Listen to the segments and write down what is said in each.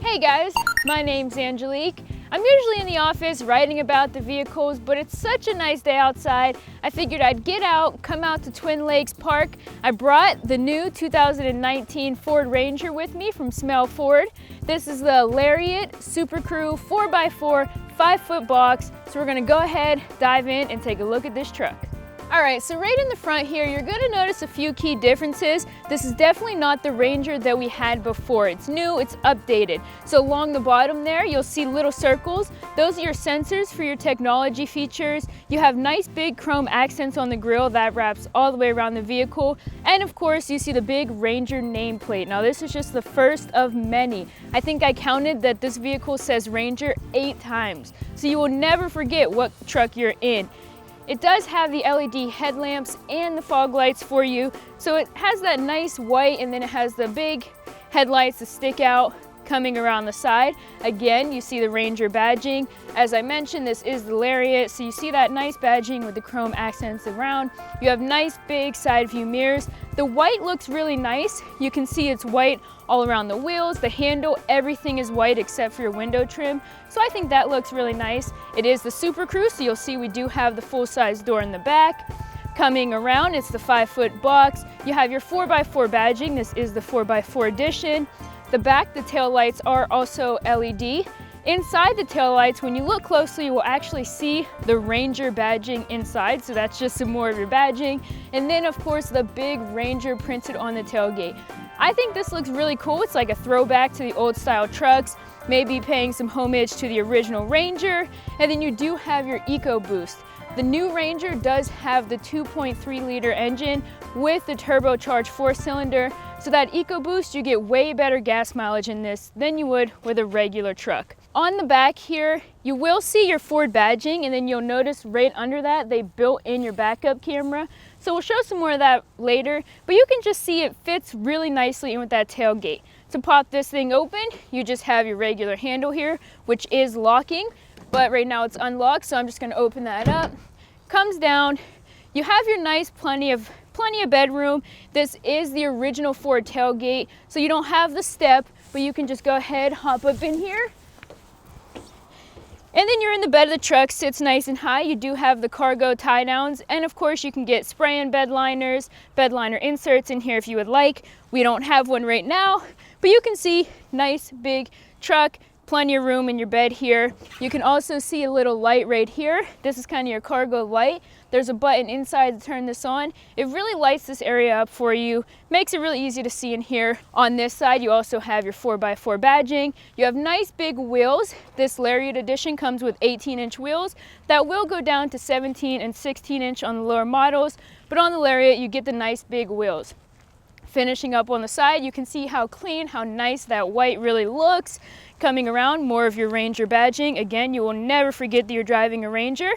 Hey guys, my name's Angelique. I'm usually in the office writing about the vehicles, but it's such a nice day outside. I figured I'd get out, come out to Twin Lakes Park. I brought the new 2019 Ford Ranger with me from Smell Ford. This is the Lariat SuperCrew 4x4 5-foot box. So we're gonna go ahead, dive in, and take a look at this truck. All right, so right in the front here, you're gonna notice a few key differences. This is definitely not the Ranger that we had before. It's new, it's updated. So along the bottom there, you'll see little circles. Those are your sensors for your technology features. You have nice big chrome accents on the grille that wraps all the way around the vehicle. And of course, you see the big Ranger nameplate. Now this is just the first of many. I think I counted that this vehicle says Ranger 8 times. So you will never forget what truck you're in. It does have the LED headlamps and the fog lights for you. So it has that nice white, and then it has the big headlights that stick out coming around the side. Again, you see the Ranger badging. As I mentioned, this is the Lariat, so you see that nice badging with the chrome accents around. You have nice big side view mirrors. The white looks really nice. You can see it's white all around the wheels, the handle, everything is white except for your window trim. So I think that looks really nice. It is the SuperCrew, so you'll see we do have the full-size door in the back. Coming around, it's the 5-foot box. You have your 4x4 badging. This is the 4x4 edition. The back, the tail lights are also LED. Inside the tail lights, when you look closely, you will actually see the Ranger badging inside. So that's just some more of your badging. And then of course, the big Ranger printed on the tailgate. I think this looks really cool. It's like a throwback to the old style trucks, maybe paying some homage to the original Ranger. And then you do have your EcoBoost. The new Ranger does have the 2.3 liter engine with the turbocharged 4-cylinder. So that EcoBoost, you get way better gas mileage in this than you would with a regular truck. On the back here, you will see your Ford badging, and then you'll notice right under that, they built in your backup camera. So we'll show some more of that later, but you can just see it fits really nicely in with that tailgate. To pop this thing open, you just have your regular handle here, which is locking, but right now it's unlocked, so I'm just gonna open that up. Comes down, you have your nice plenty of bedroom. This is the original Ford tailgate, so you don't have the step, but you can just go ahead, hop up in here. And then you're in the bed of the truck, sits nice and high. You do have the cargo tie downs, and of course you can get spray-in bed liners, bed liner inserts in here if you would like. We don't have one right now, but you can see nice big truck, plenty of room in your bed here. You can also see a little light right here. This is kind of your cargo light. There's a button inside to turn this on. It really lights this area up for you, makes it really easy to see in here. On this side, you also have your 4x4 badging. You have nice big wheels. This Lariat edition comes with 18-inch wheels that will go down to 17 and 16-inch on the lower models, but on the Lariat, you get the nice big wheels. Finishing up on the side, you can see how clean, how nice that white really looks. Coming around, more of your Ranger badging. Again, you will never forget that you're driving a Ranger.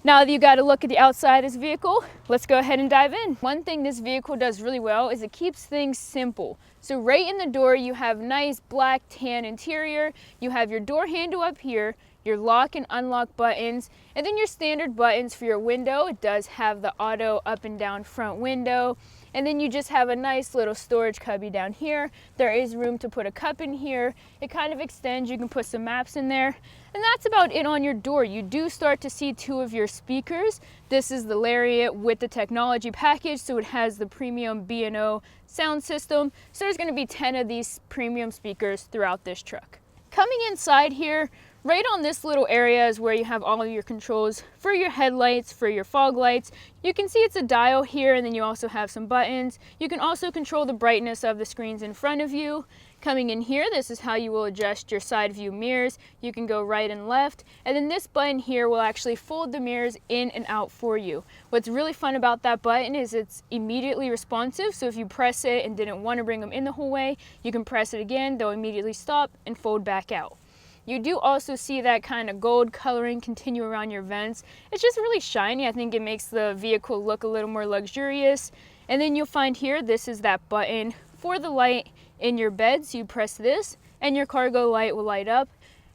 Now that you got a look at the outside of this vehicle, let's go ahead and dive in. One thing this vehicle does really well is it keeps things simple. So right in the door, you have nice black tan interior. You have your door handle up here, your lock and unlock buttons, and then your standard buttons for your window. It does have the auto up and down front window. And then you just have a nice little storage cubby down here. There is room to put a cup in here. It kind of extends, you can put some maps in there. And that's about it on your door. You do start to see 2 of your speakers. This is the Lariat with the technology package, so it has the premium B&O sound system. So there's gonna be 10 of these premium speakers throughout this truck. Coming inside here, right on this little area is where you have all of your controls for your headlights, for your fog lights. You can see it's a dial here, and then you also have some buttons. You can also control the brightness of the screens in front of you. Coming in here, this is how you will adjust your side view mirrors. You can go right and left, and then this button here will actually fold the mirrors in and out for you. What's really fun about that button is it's immediately responsive, so if you press it and didn't want to bring them in the whole way, you can press it again, they'll immediately stop and fold back out. You do also see that kind of gold coloring continue around your vents. It's just really shiny. I think it makes the vehicle look a little more luxurious. And then you'll find here, this is that button for the light in your bed. So you press this and your cargo light will light up,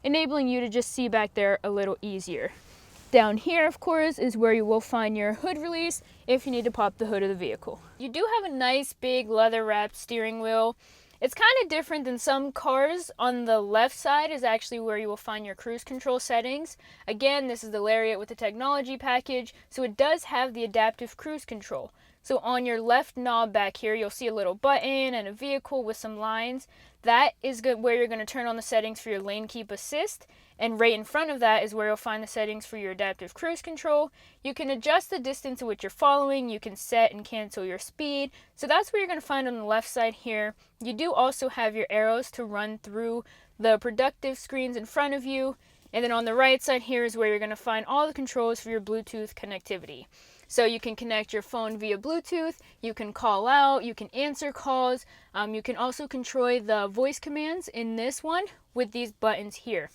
enabling you to just see back there a little easier. Down here, of course, is where you will find your hood release if you need to pop the hood of the vehicle. You do have a nice big leather wrapped steering wheel. It's kind of different than some cars. On the left side is actually where you will find your cruise control settings. Again, this is the Lariat with the technology package, so it does have the adaptive cruise control. So on your left knob back here, you'll see a little button and a vehicle with some lines. That is where you're going to turn on the settings for your lane keep assist. And right in front of that is where you'll find the settings for your adaptive cruise control. You can adjust the distance in which you're following. You can set and cancel your speed. So that's what you're going to find on the left side here. You do also have your arrows to run through the productive screens in front of you. And then on the right side here is where you're going to find all the controls for your Bluetooth connectivity. So you can connect your phone via Bluetooth, you can call out, you can answer calls, you can also control the voice commands in this one with these buttons here.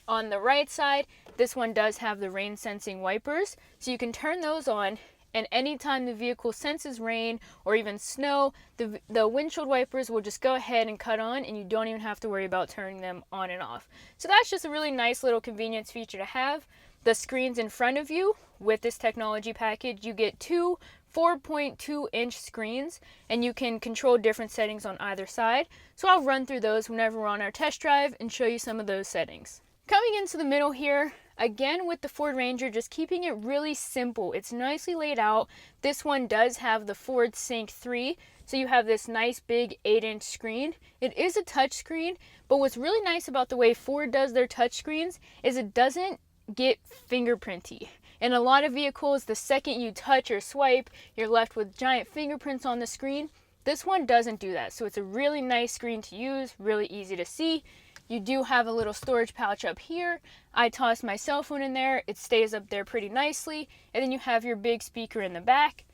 On the right side, this one does have the rain sensing wipers, so you can turn those on, and anytime the vehicle senses rain or even snow, the windshield wipers will just go ahead and cut on, and you don't even have to worry about turning them on and off. So that's just a really nice little convenience feature to have. The screens in front of you, with this technology package, you get two 4.2-inch screens, and you can control different settings on either side. So I'll run through those whenever we're on our test drive and show you some of those settings. Coming into the middle here, again with the Ford Ranger, just keeping it really simple. It's nicely laid out. This one does have the Ford Sync 3, so you have this nice big 8-inch screen. It is a touch screen, but what's really nice about the way Ford does their touch screens is it doesn't get fingerprinty. In a lot of vehicles, the second you touch or swipe, you're left with giant fingerprints on the screen. This one doesn't do that, so it's a really nice screen to use, really easy to see. You do have a little storage pouch up here. I toss my cell phone in there, it stays up there pretty nicely, and then you have your big speaker in the back.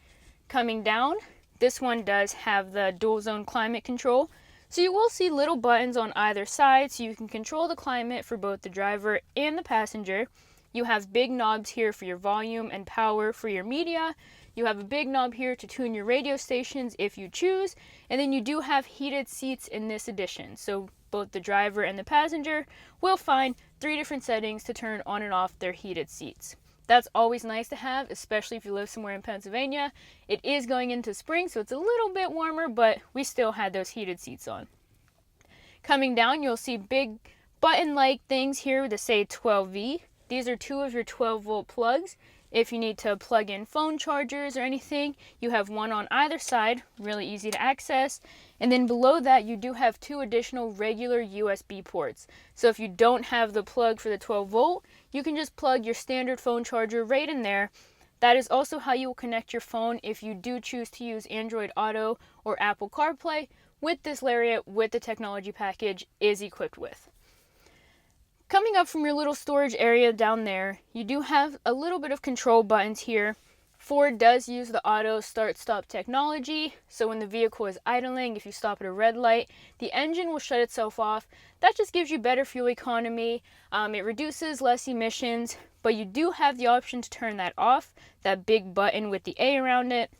Coming down, this one does have the dual zone climate control, so you will see little buttons on either side so you can control the climate for both the driver and the passenger. You have big knobs here for your volume and power for your media. You have a big knob here to tune your radio stations if you choose. And then you do have heated seats in this edition. So both the driver and the passenger will find 3 different settings to turn on and off their heated seats. That's always nice to have, especially if you live somewhere in Pennsylvania. It is going into spring, so it's a little bit warmer, but we still had those heated seats on. Coming down, you'll see big button-like things here that say 12V. These are 2 of your 12-volt plugs. If you need to plug in phone chargers or anything, you have one on either side, really easy to access. And then below that, you do have 2 additional regular USB ports. So if you don't have the plug for the 12-volt, you can just plug your standard phone charger right in there. That is also how you will connect your phone if you do choose to use Android Auto or Apple CarPlay, with this Lariat with the technology package is equipped with. Coming up from your little storage area down there, you do have a little bit of control buttons here. Ford does use the auto start-stop technology, so when the vehicle is idling, if you stop at a red light, the engine will shut itself off. That just gives you better fuel economy. It reduces less emissions, but you do have the option to turn that off, that big button with the A around it.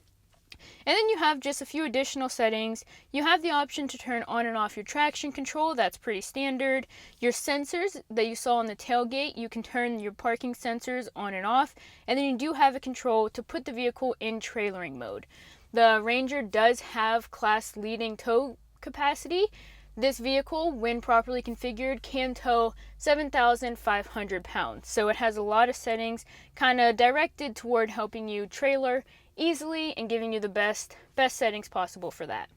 And then you have just a few additional settings. You have the option to turn on and off your traction control. That's pretty standard. Your sensors that you saw on the tailgate, you can turn your parking sensors on and off. And then you do have a control to put the vehicle in trailering mode. The Ranger does have class leading tow capacity. This vehicle, when properly configured, can tow 7,500 pounds. So it has a lot of settings kind of directed toward helping you trailer easily and giving you the best settings possible for that.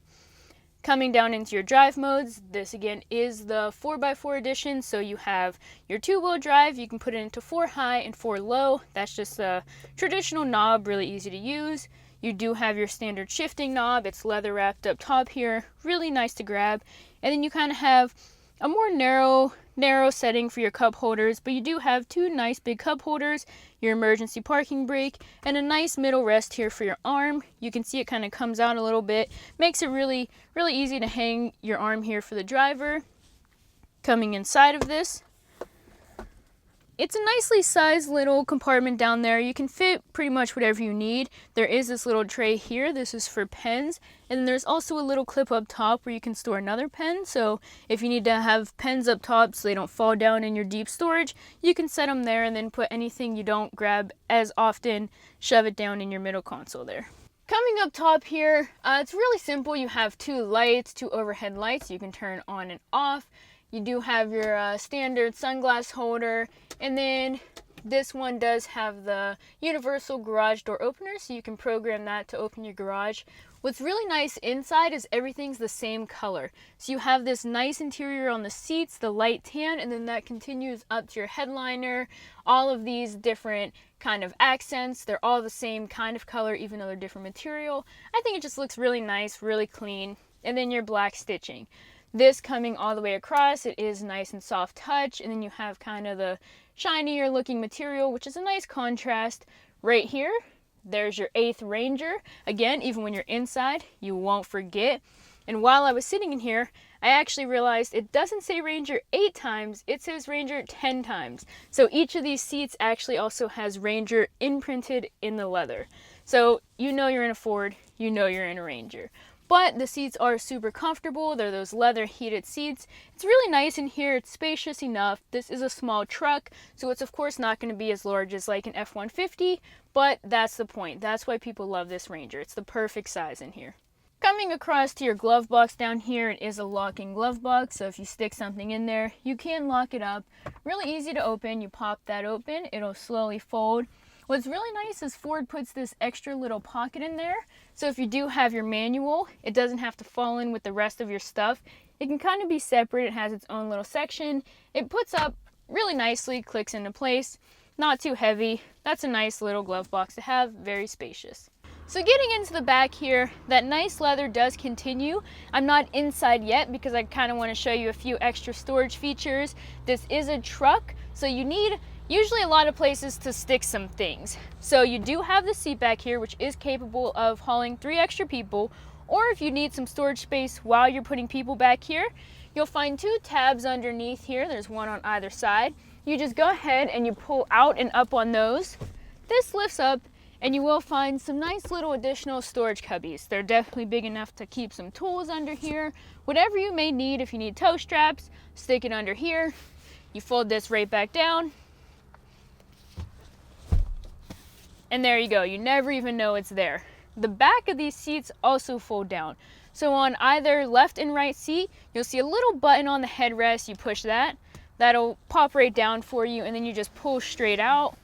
Coming down into your drive modes, this again is the 4x4 edition, so you have your 2-wheel drive. You can put it into 4 high and 4 low. That's just a traditional knob, really easy to use. You do have your standard shifting knob. It's leather wrapped up top here, really nice to grab. And then you kind of have a more narrow setting for your cup holders, but you do have 2 nice big cup holders, your emergency parking brake, and a nice middle rest here for your arm. You can see it kind of comes out a little bit, makes it really easy to hang your arm here for the driver. Coming inside of this, it's a nicely sized little compartment down there. You can fit pretty much whatever you need. There is this little tray here. This is for pens. And there's also a little clip up top where you can store another pen. So if you need to have pens up top so they don't fall down in your deep storage, you can set them there and then put anything you don't grab as often, shove it down in your middle console there. Coming up top here, it's really simple. You have two lights, two overhead lights you can turn on and off. You do have your standard sunglass holder, and then this one does have the universal garage door opener, so you can program that to open your garage. What's really nice inside is everything's the same color. So you have this nice interior on the seats, the light tan, and then that continues up to your headliner. All of these different kind of accents, they're all the same kind of color, even though they're different material. I think it just looks really nice, really clean. And then your black stitching. This coming all the way across, it is nice and soft touch, and then you have kind of the shinier looking material, which is a nice contrast. Right here, there's your 8th Ranger. Again, even when you're inside, you won't forget. And while I was sitting in here, I actually realized it doesn't say Ranger 8 times, it says Ranger 10 times. So each of these seats actually also has Ranger imprinted in the leather. So you know you're in a Ford, you know you're in a Ranger. But the seats are super comfortable. They're those leather heated seats. It's really nice in here. It's spacious enough. This is a small truck, so it's of course not going to be as large as like an F-150, but that's the point. That's why people love this Ranger. It's the perfect size in here. Coming across to your glove box down here, it is a locking glove box, so if you stick something in there, you can lock it up. Really easy to open. You pop that open, it'll slowly fold. What's really nice is Ford puts this extra little pocket in there, so if you do have your manual, it doesn't have to fall in with the rest of your stuff. It can kind of be separate. It has its own little section. It puts up really nicely, clicks into place, not too heavy. That's a nice little glove box to have, very spacious. So getting into the back here, that nice leather does continue. I'm not inside yet because I kind of want to show you a few extra storage features. This is a truck, so you need usually a lot of places to stick some things. So you do have the seat back here, which is capable of hauling 3 extra people, or if you need some storage space while you're putting people back here, you'll find 2 tabs underneath here. There's one on either side. You just go ahead and you pull out and up on those. This lifts up and you will find some nice little additional storage cubbies. They're definitely big enough to keep some tools under here. Whatever you may need, if you need toe straps, stick it under here. You fold this right back down. And there you go, you never even know it's there. The back of these seats also fold down. So on either left and right seat, you'll see a little button on the headrest. You push that, that'll pop right down for you, and then you just pull straight out.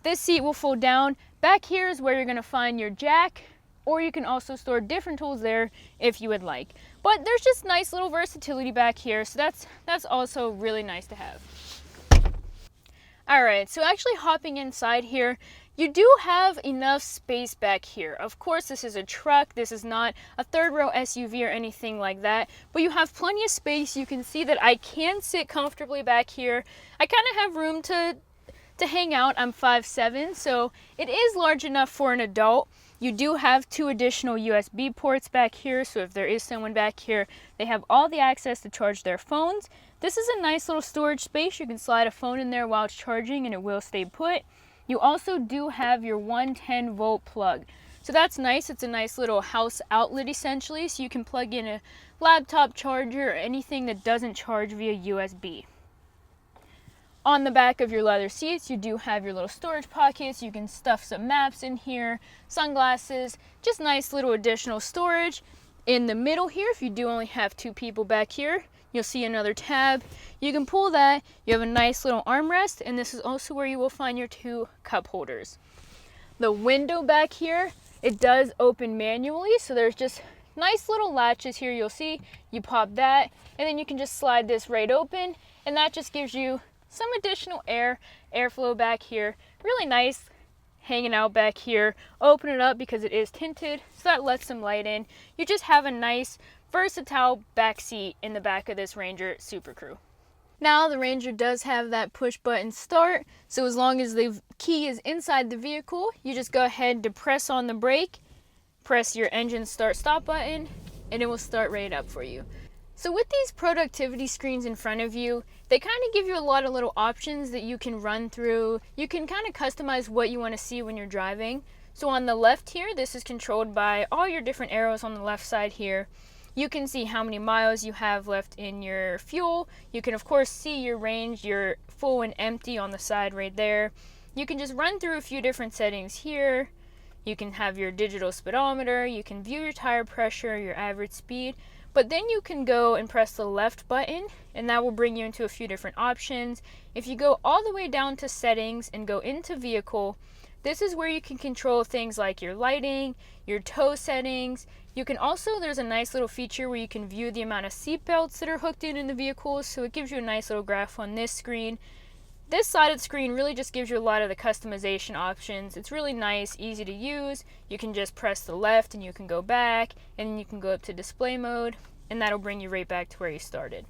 This seat will fold down. Back here is where you're gonna find your jack, or you can also store different tools there if you would like. But there's just nice little versatility back here, so that's also really nice to have. All right, so actually hopping inside here, you do have enough space back here. Of course, this is a truck. This is not a 3rd row SUV or anything like that, but you have plenty of space. You can see that I can sit comfortably back here. I kind of have room to hang out. I'm 5'7", so it is large enough for an adult. You do have 2 additional USB ports back here, so if there is someone back here, they have all the access to charge their phones. This is a nice little storage space. You can slide a phone in there while it's charging and it will stay put. You also do have your 110 volt plug. So that's nice. It's a nice little house outlet essentially, so you can plug in a laptop charger or anything that doesn't charge via USB. On the back of your leather seats, you do have your little storage pockets. You can stuff some maps in here, sunglasses, just nice little additional storage. In the middle here, if you do only have 2 people back here, you'll see another tab. You can pull that. You have a nice little armrest, and this is also where you will find your 2 cup holders. The window back here, it does open manually, so there's just nice little latches here. You'll see, you pop that, and then you can just slide this right open, and that just gives you some additional airflow back here. Really nice hanging out back here. Open it up because it is tinted, so that lets some light in. You just have a nice versatile back seat in the back of this Ranger SuperCrew. Now the Ranger does have that push button start, so as long as the key is inside the vehicle, you just go ahead to press on the brake, press your engine start stop button, and it will start right up for you. So with these productivity screens in front of you, they kind of give you a lot of little options that you can run through. You can kind of customize what you want to see when you're driving. So on the left here, this is controlled by all your different arrows on the left side here. You can see how many miles you have left in your fuel. You can of course see your range, your full and empty on the side right there. You can just run through a few different settings here. You can have your digital speedometer, you can view your tire pressure, your average speed, but then you can go and press the left button and that will bring you into a few different options. If you go all the way down to settings and go into vehicle, this is where you can control things like your lighting, your tow settings. You can also, there's a nice little feature where you can view the amount of seat belts that are hooked in the vehicle, so it gives you a nice little graph on this screen. This side of the screen really just gives you a lot of the customization options. It's really nice, easy to use. You can just press the left and you can go back, and then you can go up to display mode, and that'll bring you right back to where you started.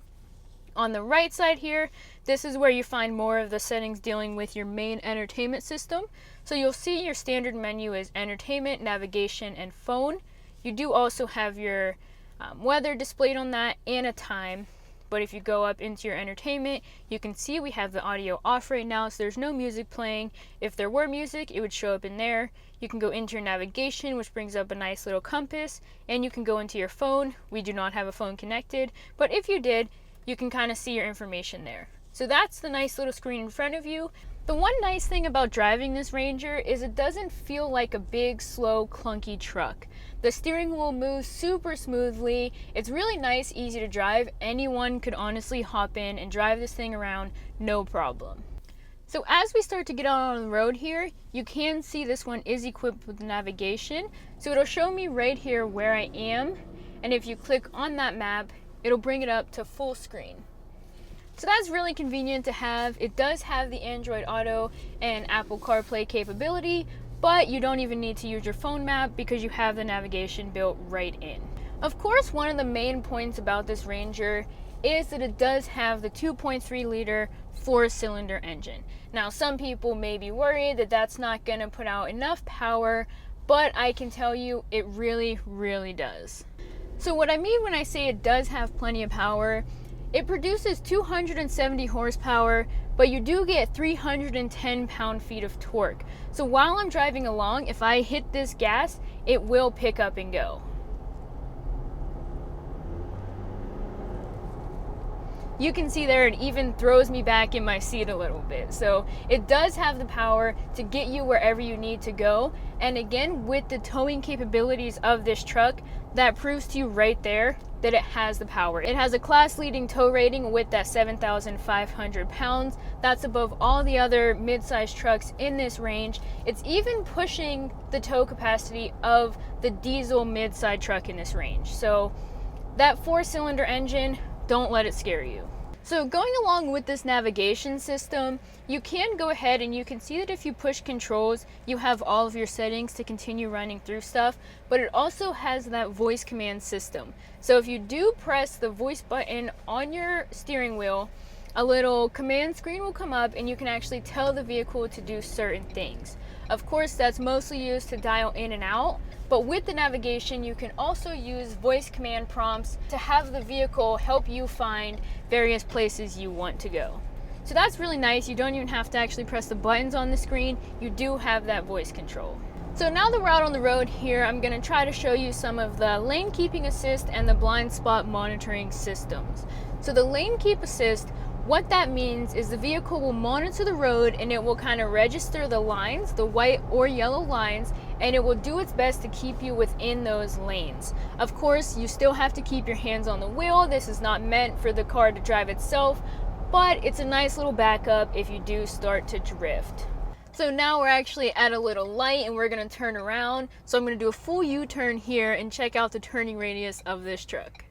On the right side here, this is where you find more of the settings dealing with your main entertainment system. So you'll see your standard menu is entertainment, navigation, and phone. You do also have your weather displayed on that and a time. But if you go up into your entertainment, you can see we have the audio off right now, so there's no music playing. If there were music, it would show up in there. You can go into your navigation, which brings up a nice little compass, and you can go into your phone. We do not have a phone connected, but if you did, you can kind of see your information there. So that's the nice little screen in front of you. The one nice thing about driving this Ranger is it doesn't feel like a big, slow, clunky truck. The steering wheel moves super smoothly. It's really nice, easy to drive. Anyone could honestly hop in and drive this thing around, no problem. So as we start to get out on the road here, you can see this one is equipped with navigation. So it'll show me right here where I am. And if you click on that map, it'll bring it up to full screen. So that's really convenient to have. It does have the Android Auto and Apple CarPlay capability, but you don't even need to use your phone map because you have the navigation built right in. Of course, one of the main points about this Ranger is that it does have the 2.3 liter 4-cylinder engine. Now, some people may be worried that that's not going to put out enough power, but I can tell you it really, really does. So what I mean when I say it does have plenty of power, it produces 270 horsepower, but you do get 310 pound-feet of torque. So while I'm driving along, if I hit this gas, it will pick up and go. You can see there it even throws me back in my seat a little bit. So it does have the power to get you wherever you need to go. And again, with the towing capabilities of this truck, that proves to you right there that it has the power. It has a class-leading tow rating with that 7,500 pounds. That's above all the other mid-size trucks in this range. It's even pushing the tow capacity of the diesel mid-size truck in this range. So that 4-cylinder engine, don't let it scare you. So going along with this navigation system, you can go ahead and you can see that if you push controls, you have all of your settings to continue running through stuff, but it also has that voice command system. So if you do press the voice button on your steering wheel, a little command screen will come up and you can actually tell the vehicle to do certain things. Of course, that's mostly used to dial in and out, but with the navigation, you can also use voice command prompts to have the vehicle help you find various places you want to go. So that's really nice. You don't even have to actually press the buttons on the screen. You do have that voice control. So now that we're out on the road here, I'm going to try to show you some of the lane keeping assist and the blind spot monitoring systems. So the lane keep assist, what that means is the vehicle will monitor the road and it will kind of register the lines, the white or yellow lines, and it will do its best to keep you within those lanes. Of course, you still have to keep your hands on the wheel. This is not meant for the car to drive itself, but it's a nice little backup if you do start to drift. So now we're actually at a little light and we're going to turn around. So I'm going to do a full U-turn here and check out the turning radius of this truck.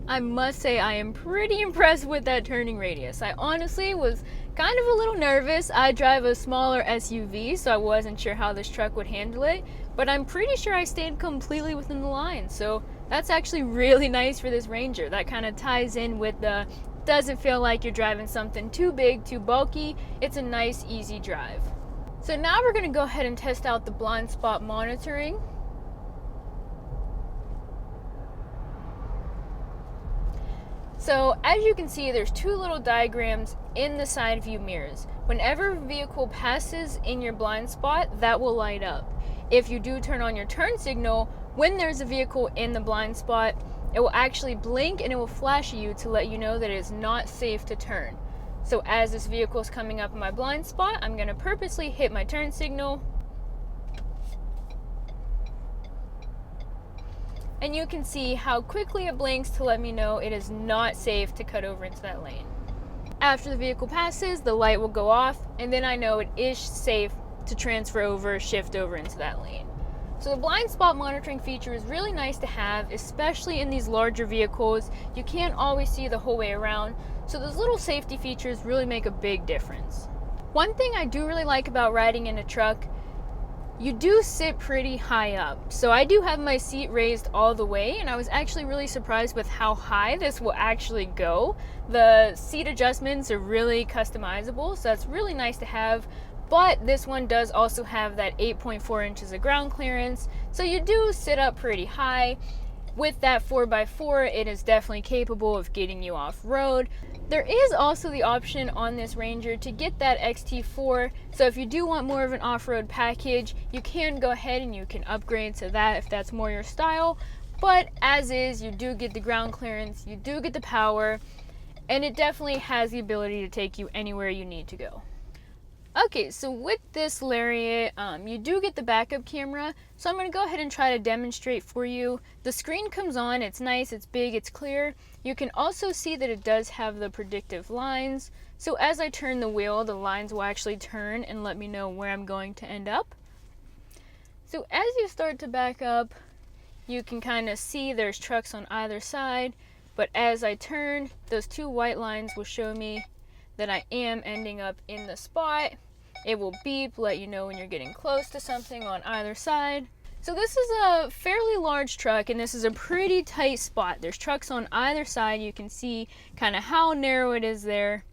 I must say I am pretty impressed with that turning radius. I honestly was kind of a little nervous. I drive a smaller SUV, so I wasn't sure how this truck would handle it, but I'm pretty sure I stayed completely within the line. So that's actually really nice for this Ranger. That kind of ties in with the doesn't feel like you're driving something too big, too bulky. It's a nice, easy drive. So now we're going to go ahead and test out the blind spot monitoring. So as you can see, there's two little diagrams in the side view mirrors. Whenever a vehicle passes in your blind spot, that will light up. If you do turn on your turn signal, when there's a vehicle in the blind spot, it will actually blink and it will flash at you to let you know that it is not safe to turn. So as this vehicle is coming up in my blind spot, I'm going to purposely hit my turn signal. And you can see how quickly it blinks to let me know it is not safe to cut over into that lane. After the vehicle passes, the light will go off, and then I know it is safe to transfer over, shift over into that lane. So the blind spot monitoring feature is really nice to have, especially in these larger vehicles. You can't always see the whole way around, so those little safety features really make a big difference. One thing I do really like about riding in a truck, you do sit pretty high up. So I do have my seat raised all the way, and I was actually really surprised with how high this will actually go. The seat adjustments are really customizable, so that's really nice to have. But this one does also have that 8.4 inches of ground clearance, so you do sit up pretty high. With that 4x4, it is definitely capable of getting you off-road. There is also the option on this Ranger to get that XT4, so if you do want more of an off-road package, you can go ahead and you can upgrade to that if that's more your style. But as is, you do get the ground clearance, you do get the power, and it definitely has the ability to take you anywhere you need to go. Okay, so with this Lariat, you do get the backup camera, so I'm going to go ahead and try to demonstrate for you. The screen comes on, it's nice, it's big, it's clear. You can also see that it does have the predictive lines, so as I turn the wheel, the lines will actually turn and let me know where I'm going to end up. So as you start to back up, you can kind of see there's trucks on either side, but as I turn, those two white lines will show me that I am ending up in the spot. It will beep, let you know when you're getting close to something on either side. So this is a fairly large truck, and this is a pretty tight spot. There's trucks on either side. You can see kind of how narrow it is there.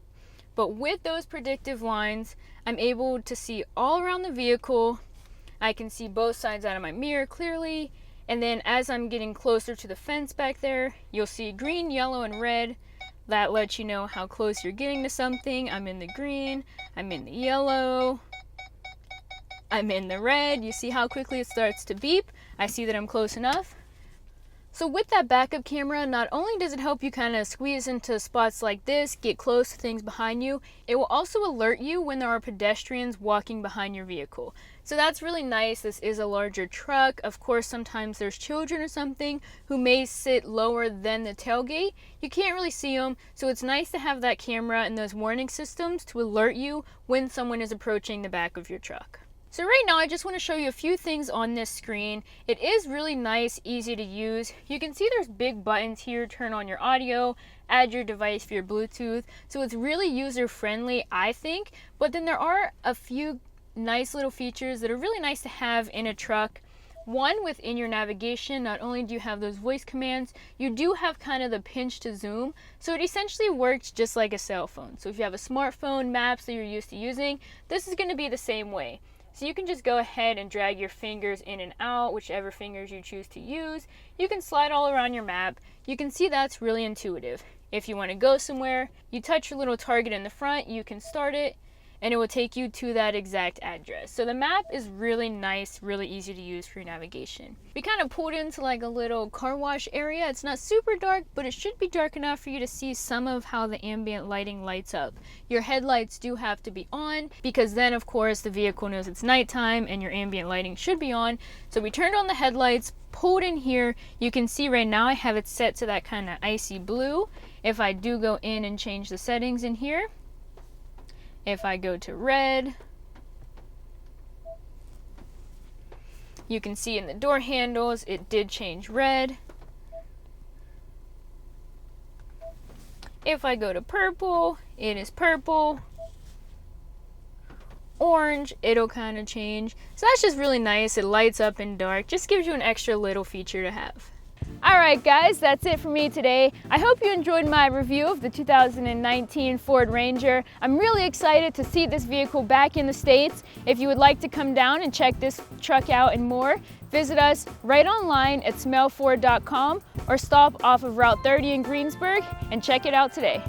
But with those predictive lines, I'm able to see all around the vehicle. I can see both sides out of my mirror clearly. And then as I'm getting closer to the fence back there, you'll see green, yellow, and red. That lets you know how close you're getting to something. I'm in the green, I'm in the yellow, I'm in the red. You see how quickly it starts to beep. I see that I'm close enough. So with that backup camera, not only does it help you kind of squeeze into spots like this, get close to things behind you, it will also alert you when there are pedestrians walking behind your vehicle. So that's really nice. This is a larger truck. Of course, sometimes there's children or something who may sit lower than the tailgate. You can't really see them, so it's nice to have that camera and those warning systems to alert you when someone is approaching the back of your truck. So right now I just want to show you a few things on this screen. It is really nice, easy to use. You can see there's big buttons here, turn on your audio, add your device for your Bluetooth. So it's really user friendly, I think. But then there are a few nice little features that are really nice to have in a truck. One, within your navigation, not only do you have those voice commands, you do have kind of the pinch to zoom. So it essentially works just like a cell phone. So if you have a smartphone, maps that you're used to using, this is going to be the same way. So you can just go ahead and drag your fingers in and out, whichever fingers you choose to use. You can slide all around your map. You can see that's really intuitive. If you want to go somewhere, you touch your little target in the front, you can start it, and it will take you to that exact address. So the map is really nice, really easy to use for your navigation. We kind of pulled into like a little car wash area. It's not super dark, but it should be dark enough for you to see some of how the ambient lighting lights up. Your headlights do have to be on, because then of course the vehicle knows it's nighttime and your ambient lighting should be on. So we turned on the headlights, pulled in here. You can see right now I have it set to that kind of icy blue. If I do go in and change the settings in here, if I go to red, you can see in the door handles, it did change red. If I go to purple, it is purple. Orange, it'll kind of change. So that's just really nice. It lights up in dark, just gives you an extra little feature to have. Alright guys, that's it for me today. I hope you enjoyed my review of the 2019 Ford Ranger. I'm really excited to see this vehicle back in the States. If you would like to come down and check this truck out and more, visit us right online at smellford.com or stop off of Route 30 in Greensburg and check it out today.